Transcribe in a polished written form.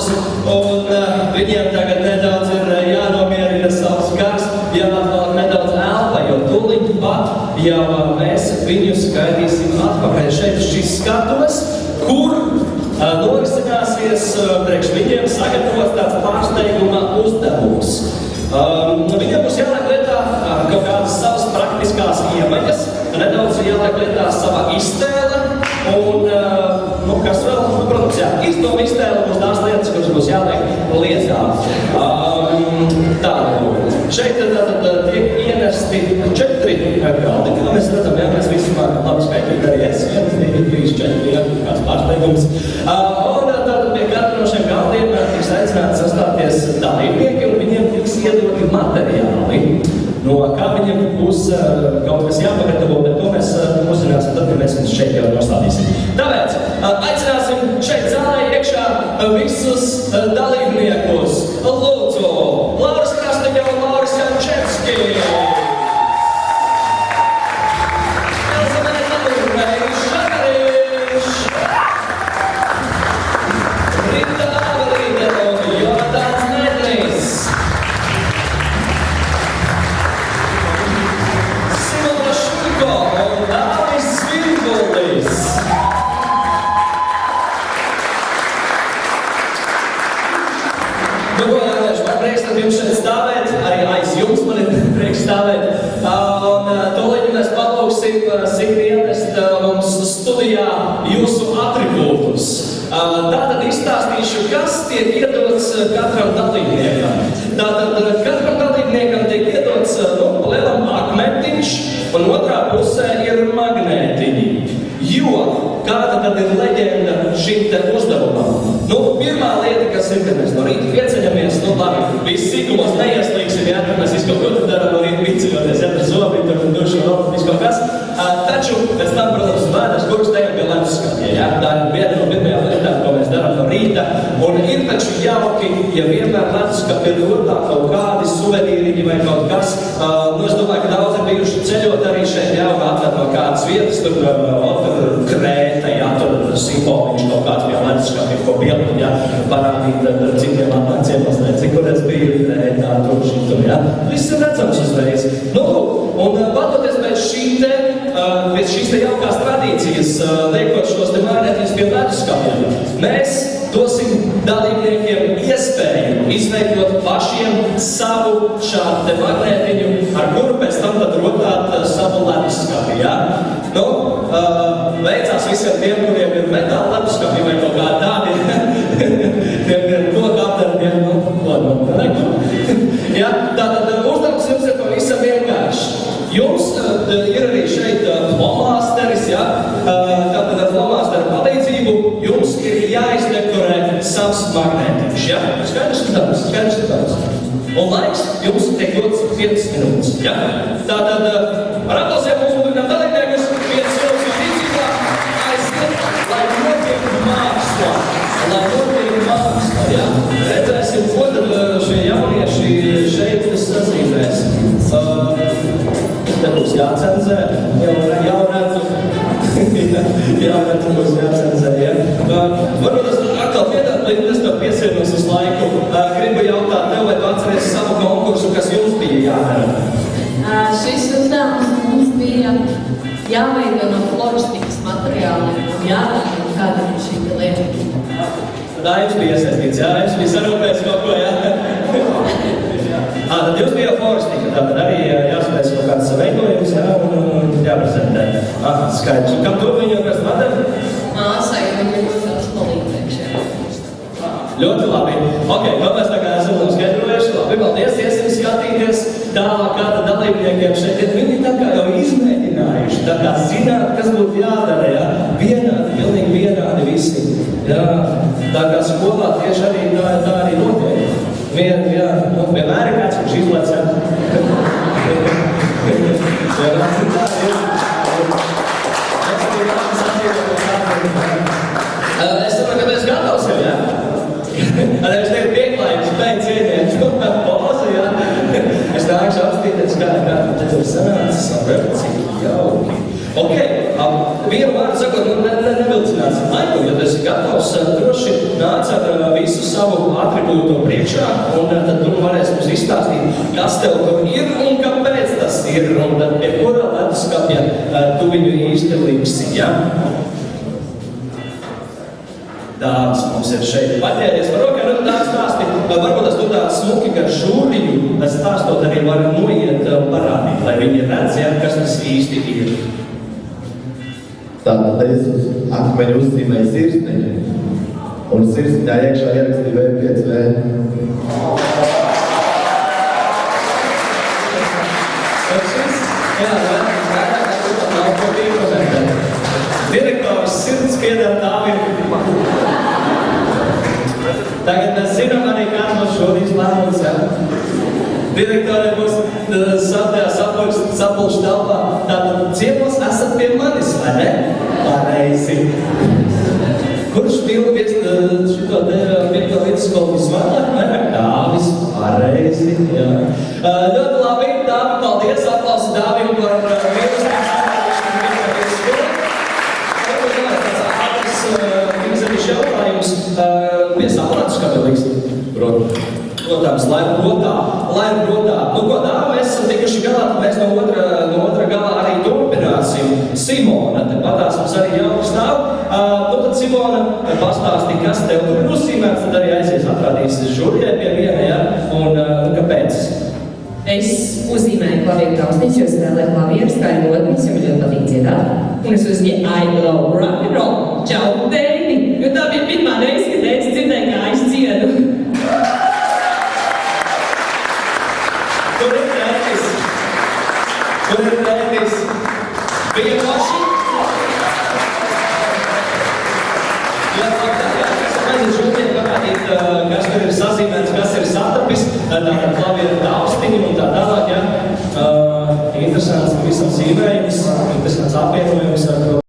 vārdus, un viņiem tagad nedaudz ir jānomierina savs gars, jāatvēl nedaudz elpa, jo tūlīt pat jau mēs viņus gaidīsim atpakaļ šeit šis skatuves, kur norisināsies priekš viņiem sagatavots tāds pārsteiguma uzdevums. Viņiem būs jāliek lietā kaut kādas savas praktiskās iemaņas, nedaudz jāliek lietā sava iztēle, un, kas vēl, protams, izdoma iztēle būs tās lietas, kuras būs jāliek lietā. Šeit tad tiek ienesti 4 galdi, kā mēs redzam, mēs visumā labi skaitīt arī 1, 2, 3, 4, kāds pārsteigums. Un tad pie katra no šiem galdiem tiks aicināti sastāties dalībnieki, un viņiem tiks iedoti materiāli, no kā viņiem būs kaut kas jāpagatavo, bet to mēs uzzināsim tad, kad mēs viņus šeit jau nostādīsim. Tāpēc aicināsim šeit zālē iekšā visus dalībniekus. Lūdzu, Lauris Krasteņa un Lauris Jančevski. Elzamēta Lūrmēļš Žagariš. Rita Avelīde un Jonatāns Nedris. Simona Šurko un Dāvis Svirgulis. Man prieks tad jums šeit stāvēt, arī aiz jums man ir prieks stāvēt. Un tūlīt mēs palūksim ienest mums studijā jūsu atribūtus. Tātad izstāstīšu, kas tiek iedots katram dalībniekam. Tātad katram dalībniekam tiek iedots lielam akmentiņš, un otrā pusē ir magnētiņi. Jo kāda tad ir leģenda šim te uzdevumam? Pirmā lieta, kas ir, kad mēs no rīta pieceļamies, labi, visi sīkumos neieslīgsim, kad mēs visu kaut ko darām no rīta pieceļoties, ar zobi, tur dušu, visu kaut kas. Taču, pēc tam, protams, vēders gurkstējam pie leduskapja, Tā ir viena no pirmajām lietām, ko mēs darām no rīta. Un ir taču jauki, ja vienmēr leduskapja ir rotā kaut kādi suvenīriņi vai kaut kas. Es domāju, ka daudz ir bijuši ceļot arī šeit jauka atvērt no kādas vietas, tur Krēta, tur Sifoniņš kaut kāds pie leduskapja, ko bielti, parādīt citiem atnāciem, cik, kur es biju Krētā, tur šitur, Viss ir redzams uzreiz. Un patoties pēc šīs te jaukās tradīcijas, liekot šos te magnētiņus pie leduskapja, mēs dosim dalībniekiem iespēju izveidot pašiem savu šādu te magnētiņu, ar kuru pēc tam tad rotāt savu leduskapi, Veicās visiem tiem, kuriem ir metāla leduskapi vai kaut kā tādi, tiem ir koku apdarbiem, Tātad uzdevums jums ir pavisam vienkārši. Jums ir arī šeit flomāsteris, Tātad ar flomāsteru palīdzību jums ir jāizdekorē savs magnētiņš, Skaidrs, skaidrs. Un laiks jums tiek dots 5 minūtes, Tātad ar aplausiem mums mudinām dalībniekus 5 minūtes rīcībā aiziet, lai notiek māksla, Redzēsim, ko tad šie jaunieši šeit sazīmēs. Te būs jācenzē, jau redzu, būs jācenzē, Varbūt es atkal piedalīties tev piesienos uz laiku. Gribu jautāt tev, vai tu atceries savu konkursu, kas jums bija jādara? Šis uzdevums mums bija jāveido no floristikas materiāliem un jādara kādam šī lieta. Tā jums bija iesaistīts, Jums bija sarūpēts kaut ko, Tad jums bija floristika, tātad arī jāspēs kaut kāds veidojums, un jāprezentē. Skaidrs. Un kam to viņu kas vadam? Māsai, viņa ir tās palīdzēkš, Ļoti labi. Ok, to mēs tā kā esam skaidrojuši. Labi, paldies, iesim skatīties tālāk kāda dalībniekiem šeit. Viņi tā kā jau izmēģinājuši, tā kā zināt, kas būtu jādara, Vienādi, pilnīgi vienādi visi. Tā kā skolā tieši arī tā arī notiek. Vienmēr ir kāds, kurš izlēca. Es domāju, ka mēs gatavs jau, Es teiktu pieklājums, beidz iediet pozu, Es nākšu apstīties, kā tad ir sanācis, cik jauki. Ok, vienu vārdu sakot, nevilcināsim laiku, jo tas ir gatavs, droši nāc ar visu savu atribūtu priekšā, un tad tu varēsi mums izstāstīt, kas tev tur ir un kāpēc tas ir, un tad pie kura leduskapja tu viņu īsti liksi, ja? Dāmas mums ir šeit paķēries par rokai, nu tā stāsti, varbūt tas tu tāds smuki gar žūriju, stāstot arī var noiet parādīt, lai viņi redz, ja, kas tas īsti ir. Tātad es uz akmeņu uzzīmēju sirsniņu, un sirsniņā iekšā ierakstīju V5V. Direktors sirds pieder Dāvim. Tagad mēs zinām arī, kāds no šodien lēmums, ja? Direktori būs sapulšu telpā. Tātad ciemos esat pie manis, vai ne? Pareizi. Kurš pildi šito te pirmto vidusskolu visvairāk? Vairāk Dāvis. Pareizi, jā. Ļoti labi, Dāvi, paldies, aplausi Dāvim par mīlestību. Jautājums pie saprātas kabelīgs. Protams, lai brotā. Nu, ko Dāvi, mēs esam tikuši galā, tad mēs no otra galā arī turpināsim. Simona, te patās mums arī jauki stāv. Nu, tad Simona pastāsti, kas tev tur ir uzzīmēts, tad arī aizies atrādīs žurijai pie viena, ja? Un kāpēc? Es uzzīmēju klavieru taustiņus, jo spēlēju klavieru skaļu notnes, jo man ļoti patīk dziedāt. Un es uzzīmēju I love rock and roll, čau, baby, jo tā bija pirmā reize, kad es dzirdēju, kā es dziedu. Kur ir tētis? Bija paši? Jā, kas aizies žūtiem parādīt, kas tur ir sazīmēts, kas ir satapis, tātad klavieru taustiņi un tā tālāk, ja? Interesants pavisam zīmējums, interesants apvienojums ar